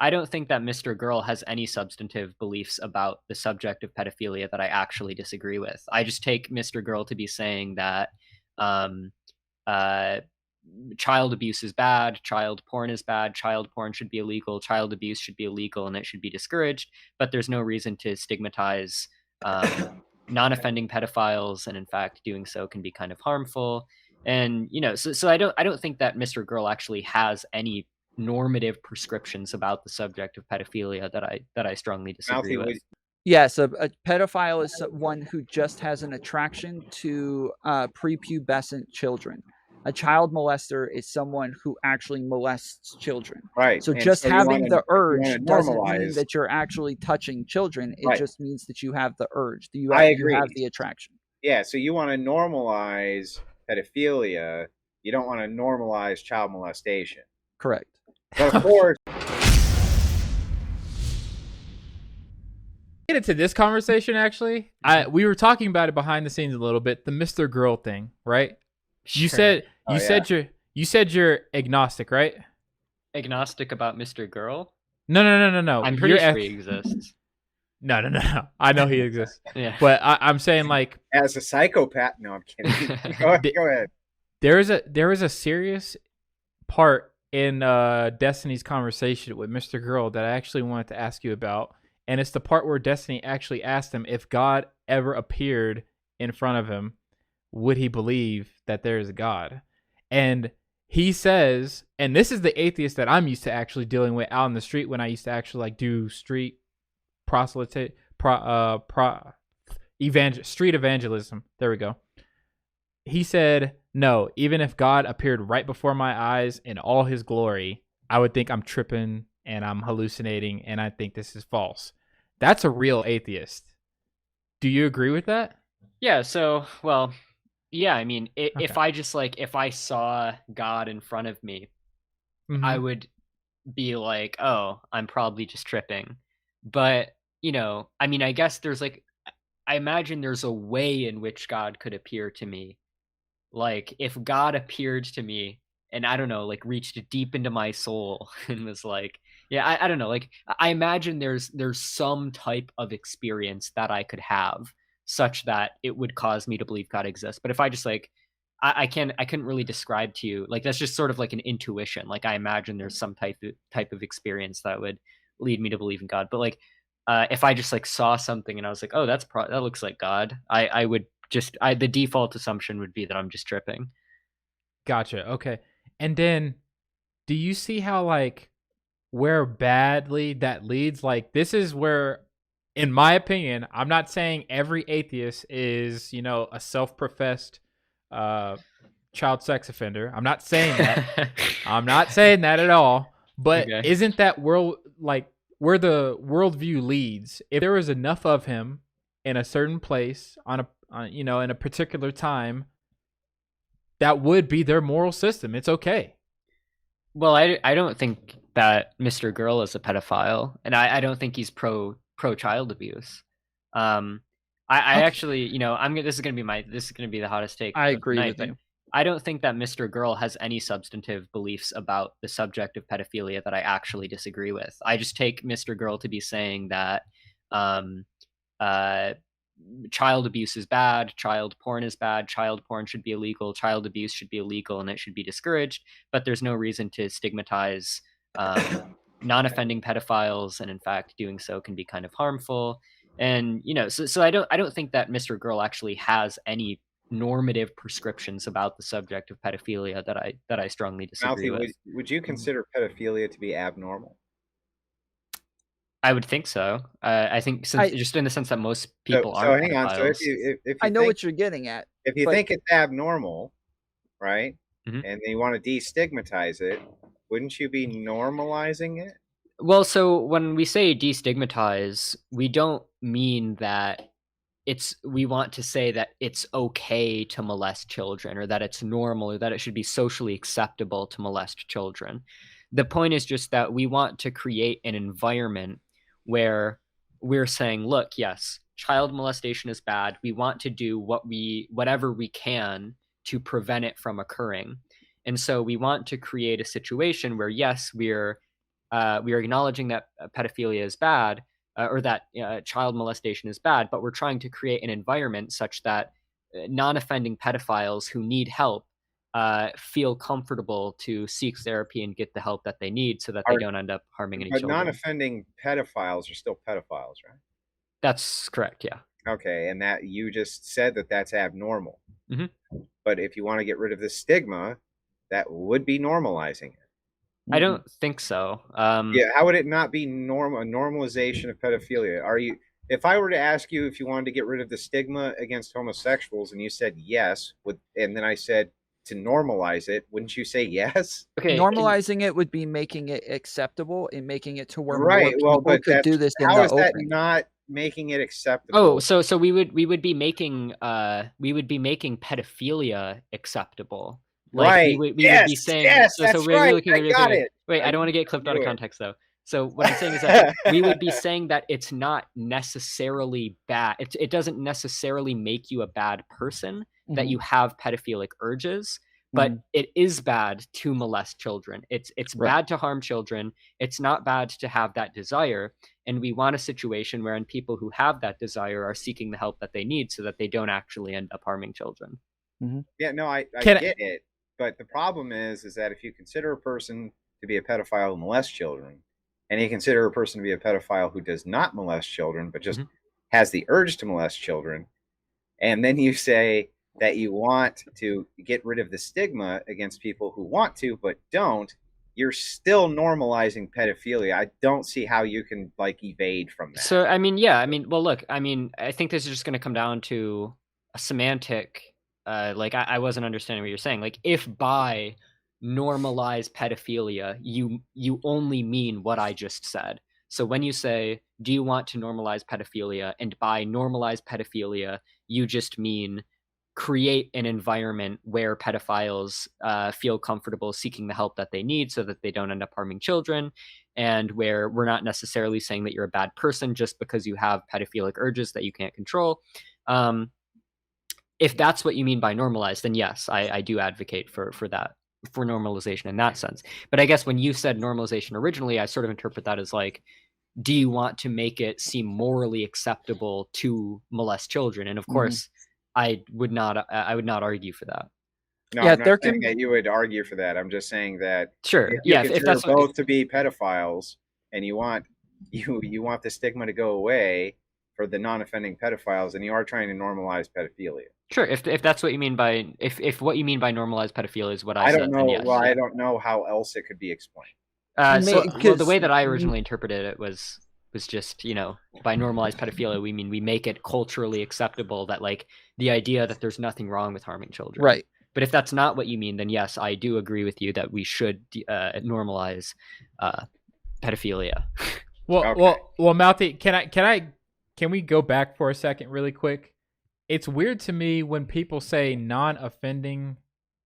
I don't think that MrGirl has any substantive beliefs about the subject of pedophilia that I actually disagree with. I just take MrGirl to be saying that um, uh, child abuse is bad, child porn is bad, child porn should be illegal, child abuse should be illegal, and it should be discouraged. But there's no reason to stigmatize non-offending pedophiles, and in fact, doing so can be kind of harmful. And so I don't think that MrGirl actually has any normative prescriptions about the subject of pedophilia that I strongly disagree Mouthy, with. Yes, a pedophile is one who just has an attraction to prepubescent children. A child molester is someone who actually molests children. right? So And just so you want having to the urge doesn't mean normalize, that you're actually touching children. It right? just means that you have the urge. I You agree. have the attraction. Yeah, so you want to normalize pedophilia. You don't want to normalize child molestation. Correct. But of course, Get into this conversation actually. We were talking about it behind the scenes a little bit, the MrGirl thing, right? You Sure. said Oh, you said you're agnostic, right? Agnostic about MrGirl? No. I'm pretty You're sure he exists. No. I know he exists. Yeah. But I'm saying like as a psychopath, no, I'm kidding. Go ahead. there is a serious part in Destiny's conversation with MrGirl that I actually wanted to ask you about. And it's the part where Destiny actually asked him if God ever appeared in front of him, would he believe that there is a God? And he says, and this is the atheist that I'm used to actually dealing with out in the street when I used to actually like do street street evangelism. There we go. He said, no, even if God appeared right before my eyes in all his glory, I would think I'm tripping and I'm hallucinating and I think this is false. That's a real atheist. Do you agree with that? Yeah, so, well, yeah, I mean, Okay. if I saw God in front of me, I Mhm. would be like, oh, I'm probably just tripping. But, I mean, I guess I imagine there's a way in which God could appear to me. Like, if God appeared to me and I don't know, like reached deep into my soul and was like, yeah, I don't know, like I imagine there's some type of experience that I could have such that it would cause me to believe God exists. But if I just like I couldn't really describe to you, like that's just sort of like an intuition. Like I imagine there's some type of experience that would lead me to believe in God. But like if I just like saw something and I was like, oh, that looks like God, I would just the default assumption would be that I'm just tripping. Gotcha. Okay. And then do you see how like where badly that leads? Like this is where, in my opinion, I'm not saying every atheist is, a self-professed child sex offender. I'm not saying that. I'm not saying that at all. But Okay. isn't that world like where the worldview leads? If there was enough of him in a certain place in a particular time, that would be their moral system. It's okay. Well, I don't think that MrGirl is a pedophile, and I don't think he's pro child abuse. I Okay. actually, this is gonna be the hottest take I of the agree night, with but you. I don't think that MrGirl has any substantive beliefs about the subject of pedophilia that I actually disagree with. I just take MrGirl to be saying that um, uh, child abuse is bad, child porn is bad, child porn should be illegal, child abuse should be illegal, and it should be discouraged. But there's no reason to stigmatize non-offending pedophiles, and in fact, doing so can be kind of harmful. And so I don't think that MrGirl actually has any normative prescriptions about the subject of pedophilia that I strongly disagree Mouthy, with. would you consider pedophilia to be abnormal? I would think so. I think just in the sense that most people So aren't hang on. So pedophiles. if I you know think what you're getting at, if you but think it's abnormal, right, Mhm. and you want to destigmatize it, wouldn't you be normalizing it? Well, so when we say destigmatize, we don't mean that we want to say that it's okay to molest children or that it's normal or that it should be socially acceptable to molest children. The point is just that we want to create an environment where we're saying, look, yes, child molestation is bad. We want to do whatever we can to prevent it from occurring. And so we want to create a situation where, yes, we're we are acknowledging that pedophilia is bad, or that child molestation is bad, but we're trying to create an environment such that non-offending pedophiles who need help feel comfortable to seek therapy and get the help that they need so that they don't end up harming any But children. non-offending pedophiles are still pedophiles, right? That's correct, yeah. Okay, and that you just said that that's abnormal. Mhm. But if you want to get rid of the stigma, that would be normalizing it. I don't think so. Yeah, how would it not be normal? A normalization of pedophilia? Are you? If I were to ask you if you wanted to get rid of the stigma against homosexuals, and you said yes, and then I said to normalize it, wouldn't you say yes? Okay, Normalizing it would be making it acceptable and making it to where Right. more Well, people but could do this in how the is that open. not making it acceptable? Oh, so we would be making pedophilia acceptable. Like Right. we would Yes, be saying yes, so that's we're right. looking I got it. Wait, I don't want to get clipped out of knew it. context though. So what I'm saying is that we would be saying that it's not necessarily bad. It doesn't necessarily make you a bad person that you have pedophilic urges, but it is bad to molest children. It's Right. bad to harm children. It's not bad to have that desire. And we want a situation wherein people who have that desire are seeking the help that they need so that they don't actually end up harming children. Yeah, no, I Can I- get it. But the problem is that if you consider a person to be a pedophile who molests children, and you consider a person to be a pedophile who does not molest children, but just has the urge to molest children, and then you say that you want to get rid of the stigma against people who want to but don't, you're still normalizing pedophilia. I don't see how you can like evade from that. So I mean, yeah, I mean, well, look, I mean, I think this is just going to come down to a semantic. Like I wasn't understanding what you're saying. Like if by normalize pedophilia, you only mean what I just said. So when you say, do you want to normalize pedophilia? And by normalize pedophilia, you just mean create an environment where pedophiles feel comfortable seeking the help that they need so that they don't end up harming children, and where we're not necessarily saying that you're a bad person just because you have pedophilic urges that you can't control. If that's what you mean by normalize, then yes, I do advocate for that, for normalization in that sense. But I guess when you said normalization originally, I sort of interpret that as like, do you want to make it seem morally acceptable to molest children? And of course, I would not argue for that. No, Yeah, I'm not saying that you would argue for that. I'm just saying that Sure, if you yeah, consider if that's what, both to be pedophiles, and you want the stigma to go away for the non-offending pedophiles, and you are trying to normalize pedophilia. sure, if that's what you mean by if what you mean by normalized pedophilia is what I said, don't know. then yes. Well, I don't know how else it could be explained. So well, the way that I originally interpreted it was just, you know, by normalized pedophilia, we mean we make it culturally acceptable that like the idea that there's nothing wrong with harming children. Right. But if that's not what you mean, then yes, I do agree with you that we should normalize pedophilia. Well, Okay. well, Mouthy, can we go back for a second really quick? It's weird to me when people say non-offending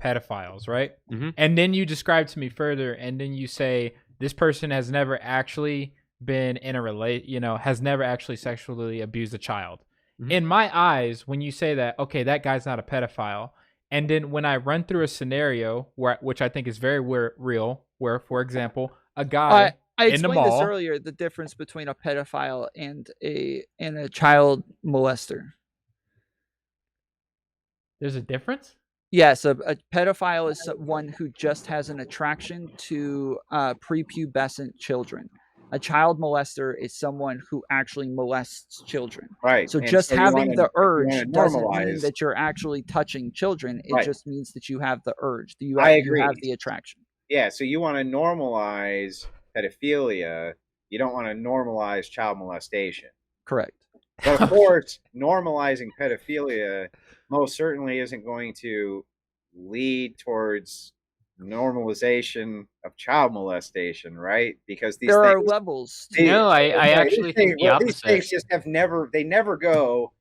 pedophiles, right? And then you describe to me further, and then you say this person has never actually been in a has never actually sexually abused a child. In my eyes, when you say that, okay, that guy's not a pedophile, and then when I run through a scenario which I think is very real, where, for example, a guy I in the explained this mall, earlier, the difference between a pedophile and a child molester. there's a difference? Yes, a pedophile is one who just has an attraction to prepubescent children. A child molester is someone who actually molests children. Right. So And just so you having wanna- the you urge wanna doesn't mean normalize- that you're actually touching children. It Right. just means that you have the urge. You I have, agree. you have the attraction. Yeah, so you want to normalize pedophilia. You don't want to normalize child molestation. Correct. But of course, normalizing pedophilia most certainly isn't going to lead towards normalization of child molestation, right? Because these There are things, levels. No, I actually think the these things opposite. just they never go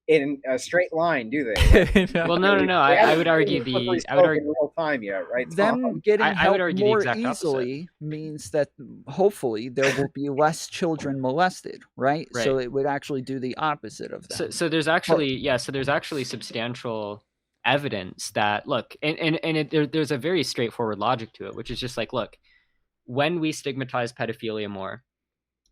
in a straight line, do they? Well, no. I would argue in real time yet, right? Them getting I would help argue the more exact opposite. easily means that hopefully there will be less children molested, right? So Right. it would actually do the opposite of that. So there's actually substantial evidence that look, and there's a very straightforward logic to it, which is just like, look, when we stigmatize pedophilia more,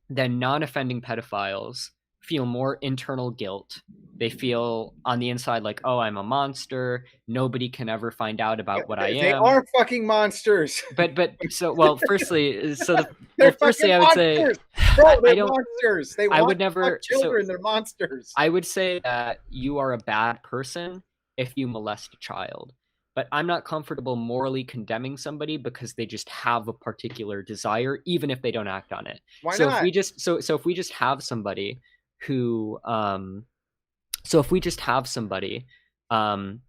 then non-offending pedophiles feel more internal guilt. They feel on the inside like, oh, I'm a monster. Nobody can ever find out about what I am. They are fucking monsters. But so, well, firstly, They're firstly, fucking I would say, monsters. Bro, they're I don't. monsters. They I want would never. children. They're monsters. I would say that you are a bad person if you molest a child. But I'm not comfortable morally condemning somebody because they just have a particular desire, even if they don't act on it. Why so not? If we just so if we just have somebody who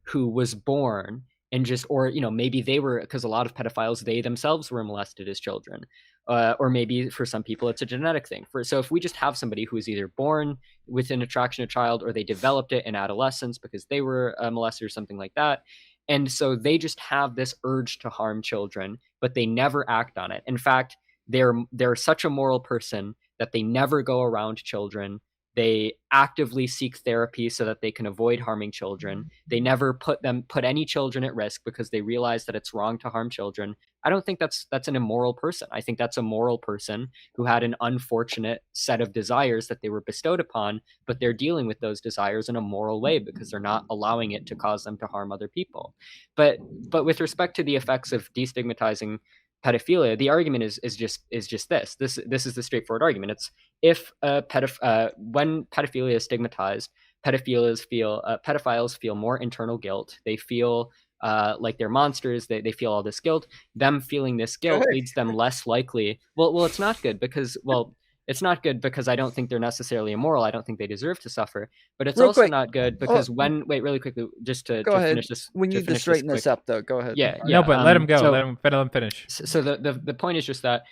who was born and just, or maybe they were, because a lot of pedophiles, they themselves were molested as children, or maybe for some people it's a genetic thing. So if we just have somebody who is either born with an attraction to child, or they developed it in adolescence because they were molested or something like that, and so they just have this urge to harm children, but they never act on it. In fact, they're such a moral person that they never go around children. They actively seek therapy so that they can avoid harming children. They never put any children at risk because they realize that it's wrong to harm children. I don't think that's an immoral person. I think that's a moral person who had an unfortunate set of desires that they were bestowed upon, but they're dealing with those desires in a moral way because they're not allowing it to cause them to harm other people. But with respect to the effects of destigmatizing pedophilia, the argument is just this. This is the straightforward argument. It's if when pedophilia is stigmatized, pedophiles feel more internal guilt. They feel like they're monsters. They feel all this guilt. Them feeling this guilt leads them less likely. Well, it's not good because it's not good because I don't think they're necessarily immoral. I don't think they deserve to suffer. But it's also not good because wait, really quickly, just to finish this. We need to straighten this up, though. Go ahead. Yeah. No, but let him go. Let him finish. So the point is just that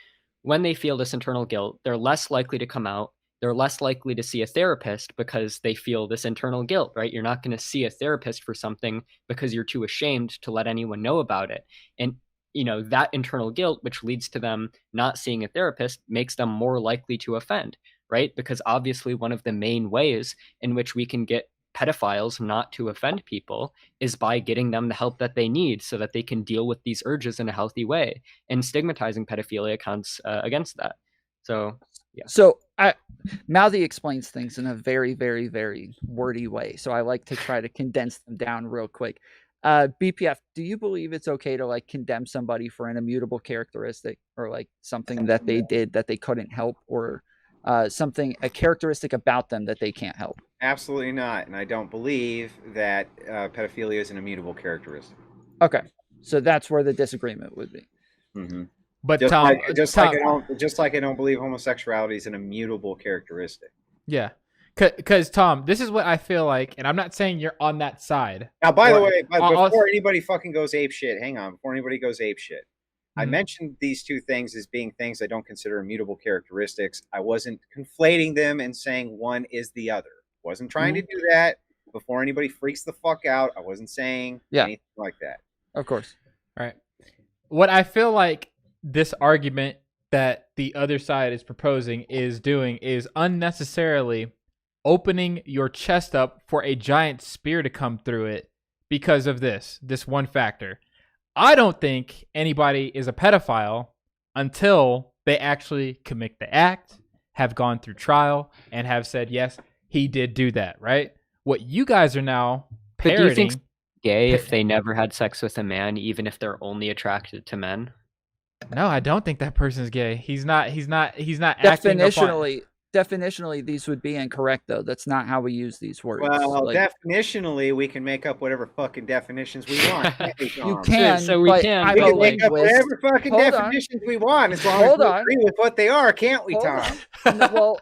when they feel this internal guilt, they're less likely to come out. They're less likely to see a therapist because they feel this internal guilt, right? You're not going to see a therapist for something because you're too ashamed to let anyone know about it. And that internal guilt, which leads to them not seeing a therapist, makes them more likely to offend, right? Because obviously one of the main ways in which we can get pedophiles not to offend people is by getting them the help that they need so that they can deal with these urges in a healthy way. And stigmatizing pedophilia counts against that. So, yeah. So Mouthy explains things in a very, very, very wordy way. So I like to try to condense them down real quick. BPF, do you believe it's okay to condemn somebody for an immutable characteristic, or something that they did that they couldn't help, or a characteristic about them that they can't help? Absolutely not. And I don't believe that pedophilia is an immutable characteristic. Okay. So that's where the disagreement would be. Mm-hmm. But just Tom, like I don't believe homosexuality is an immutable characteristic. Yeah. Because, Tom, this is what I feel like, and I'm not saying you're on that side. Now, by the way, before anybody fucking goes ape shit, before anybody goes ape shit, mm-hmm. I mentioned these two things as being things I don't consider immutable characteristics. I wasn't conflating them and saying one is the other. Wasn't trying to do that. Before anybody freaks the fuck out, I wasn't saying anything like that. Of course. All right. What I feel like this argument that the other side is proposing is doing is unnecessarily opening your chest up for a giant spear to come through it because of this one factor. I don't think anybody is a pedophile until they actually commit the act, have gone through trial, and have said, yes, he did do that, right? What you guys are now parroting... But do you think gay if they never had sex with a man, even if they're only attracted to men? No, I don't think that person's gay. He's not acting upon... Definitionally, these would be incorrect, though. That's not how we use these words. Well, definitionally, we can make up whatever fucking definitions we want. You can, so we can. We can make up whatever fucking definitions we want as long as we agree with what they are, can't we, Tom? Well,